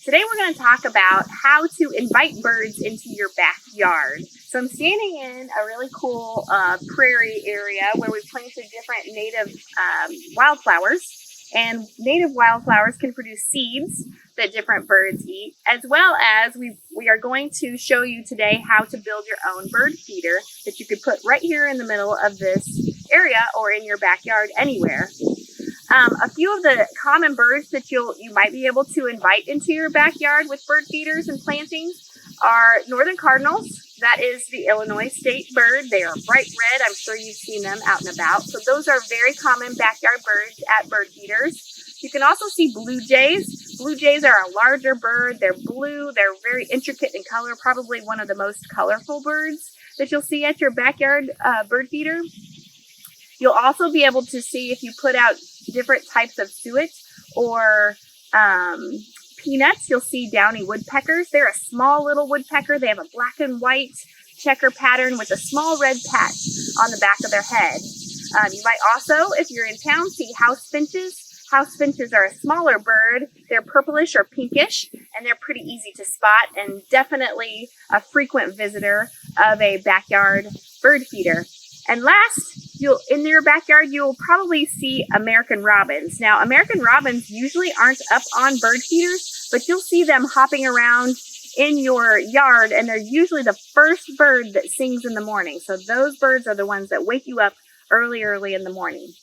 Today we're going to talk about how to invite birds into your backyard. So I'm standing in a really cool prairie area where we've planted different native wildflowers. And native wildflowers can produce seeds that different birds eat, as well as we are going to show you today how to build your own bird feeder that you could put right here in the middle of this area or in your backyard anywhere. A few of the common birds that you might be able to invite into your backyard with bird feeders and plantings are northern cardinals. That is the Illinois state bird. They are bright red. I'm sure you've seen them out and about. So those are very common backyard birds at bird feeders. You can also see blue jays. Blue jays are a larger bird. They're blue. They're very intricate in color, probably one of the most colorful birds that you'll see at your backyard bird feeder. You'll also be able to see if you put out different types of suet or peanuts. You'll see downy woodpeckers. They're a small little woodpecker. They have a black and white checker pattern with a small red patch on the back of their head. You might also, if you're in town, see house finches. House finches are a smaller bird. They're purplish or pinkish, and they're pretty easy to spot and definitely a frequent visitor of a backyard bird feeder. And last, in your backyard, you'll probably see American robins. Now, American robins usually aren't up on bird feeders, but you'll see them hopping around in your yard, and they're usually the first bird that sings in the morning. So those birds are the ones that wake you up early in the morning.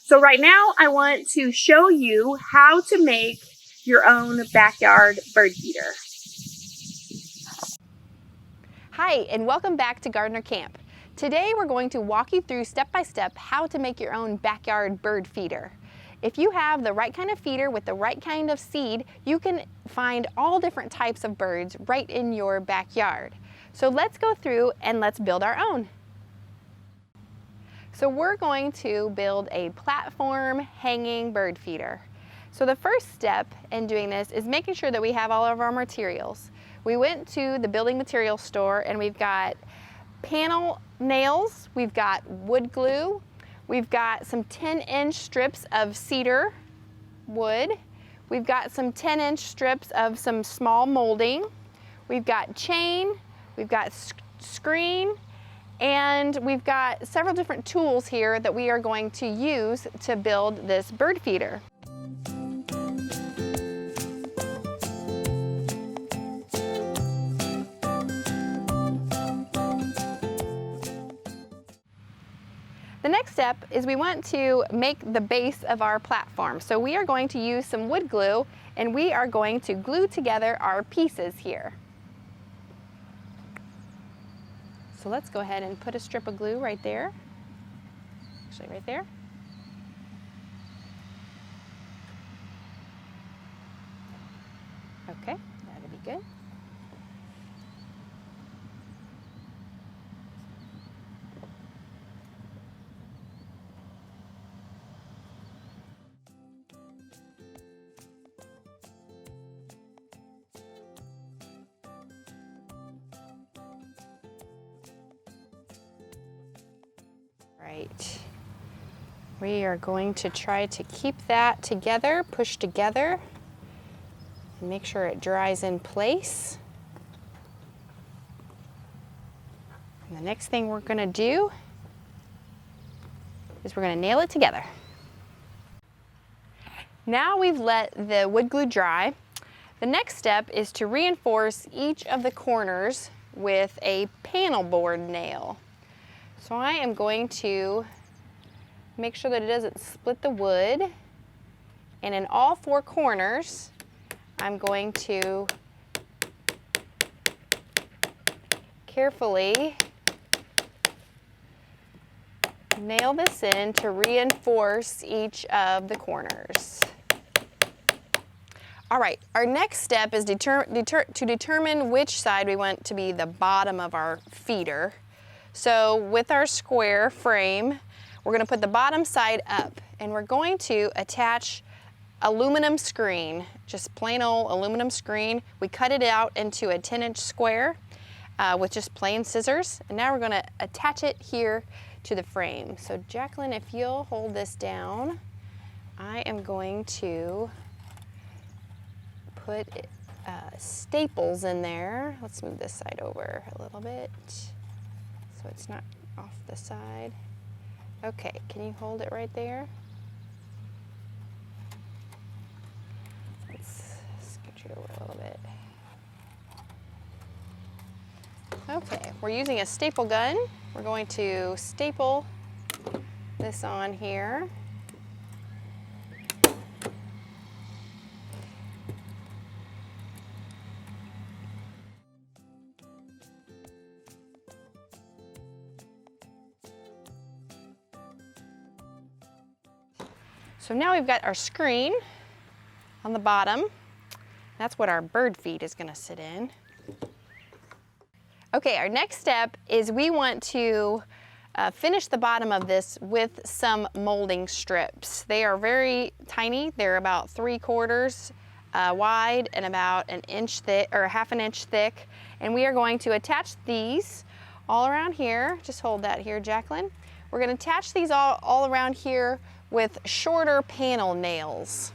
So right now, I want to show you how to make your own backyard bird feeder. Hi, and welcome back to Gardner Camp. Today we're going to walk you through step by step how to make your own backyard bird feeder. If you have the right kind of feeder with the right kind of seed, you can find all different types of birds right in your backyard. So let's go through and let's build our own. So we're going to build a platform hanging bird feeder. So the first step in doing this is making sure that we have all of our materials. We went to the building materials store and we've got panel nails, we've got wood glue, we've got some 10-inch strips of cedar wood, we've got some 10-inch strips of some small molding, we've got chain, we've got screen, and we've got several different tools here that we are going to use to build this bird feeder. The next step is we want to make the base of our platform. So we are going to use some wood glue and we are going to glue together our pieces here. So let's go ahead and put a strip of glue right there. Actually right there. Okay, that'll be good. Right. We are going to try to keep that together, push together, and make sure it dries in place. And the next thing we're going to do is we're going to nail it together. Now we've let the wood glue dry. The next step is to reinforce each of the corners with a panel board nail. So I am going to make sure that it doesn't split the wood, and in all four corners I'm going to carefully nail this in to reinforce each of the corners. All right, our next step is to determine which side we want to be the bottom of our feeder. So with our square frame, we're going to put the bottom side up and we're going to attach aluminum screen, just plain old aluminum screen. We cut it out into a 10-inch square with just plain scissors, and now we're going to attach it here to the frame. So Jacqueline, if you'll hold this down, I am going to put staples in there. Let's move this side over a little bit so it's not off the side. Okay, can you hold it right there? Let's scooch it over a little bit. Okay, we're using a staple gun. We're going to staple this on here. So now we've got our screen on the bottom. That's what our bird feed is going to sit in. Okay, our next step is we want to finish the bottom of this with some molding strips. They are very tiny. They're about 3/4 wide and about an inch thick, or half an inch thick. And we are going to attach these all around here. Just hold that here, Jacqueline. We're going to attach these all around here with shorter panel nails.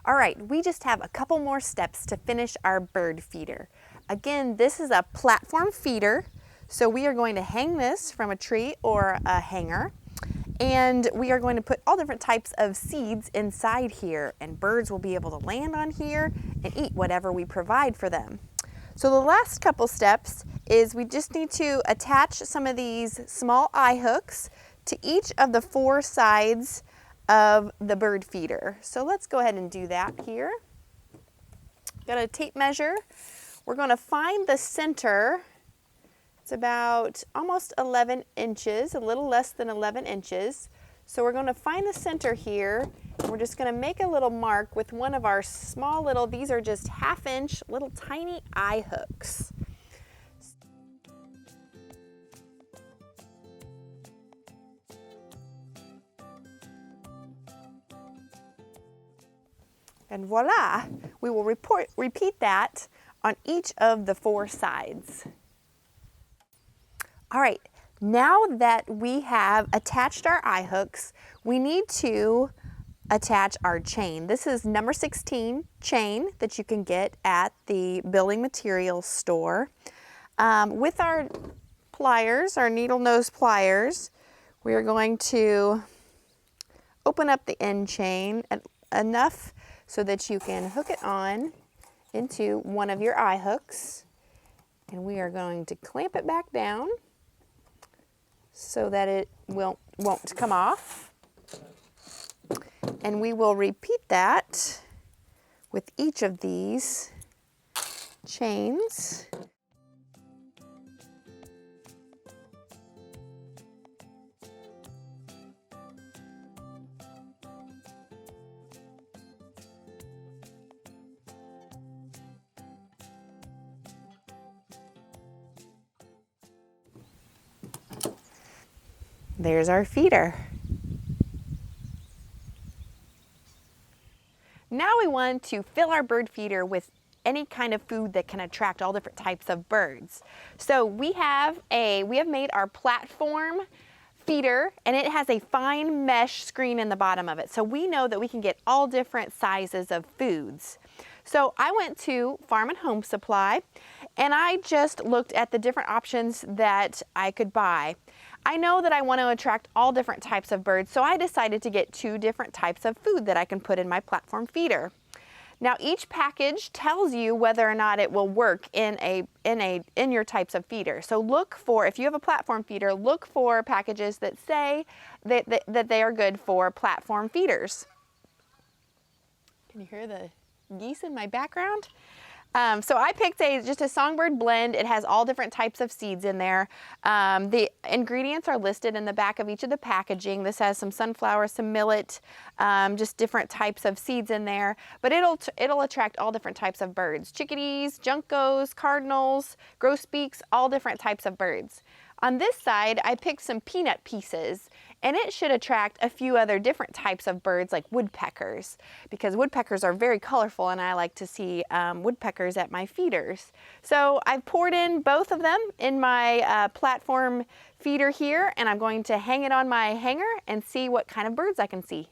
All right, we just have a couple more steps to finish our bird feeder. Again, this is a platform feeder, so we are going to hang this from a tree or a hanger, and we are going to put all different types of seeds inside here, and birds will be able to land on here and eat whatever we provide for them. So the last couple steps is we just need to attach some of these small eye hooks to each of the 4 sides of the bird feeder. So let's go ahead and do that here. Got a tape measure. We're going to find the center. It's about almost 11 inches, a little less than 11 inches. So we're going to find the center here. We're just going to make a little mark with one of our small little, these are just 1/2 inch little tiny eye hooks. And voila, we will repeat that on each of the 4 sides. All right, now that we have attached our eye hooks, we need to attach our chain. This is number 16 chain that you can get at the building materials store. With our pliers, our needle nose pliers, we are going to open up the end chain enough so that you can hook it on into one of your eye hooks, and we are going to clamp it back down so that it won't come off. And we will repeat that with each of these chains. There's our feeder. Now we want to fill our bird feeder with any kind of food that can attract all different types of birds. So we have made our platform feeder, and it has a fine mesh screen in the bottom of it. So we know that we can get all different sizes of foods. So I went to Farm and Home Supply, and I just looked at the different options that I could buy. I know that I want to attract all different types of birds, so I decided to get 2 different types of food that I can put in my platform feeder. Now each package tells you whether or not it will work in your types of feeder. So look for, if you have a platform feeder, look for packages that say that they are good for platform feeders. Can you hear the geese in my background? So I picked just a songbird blend. It has all different types of seeds in there. The ingredients are listed in the back of each of the packaging. This has some sunflower, some millet, just different types of seeds in there. But it'll attract all different types of birds: chickadees, juncos, cardinals, grosbeaks, all different types of birds. On this side, I picked some peanut pieces, and it should attract a few other different types of birds like woodpeckers, because woodpeckers are very colorful and I like to see woodpeckers at my feeders. So I've poured in both of them in my platform feeder here, and I'm going to hang it on my hanger and see what kind of birds I can see.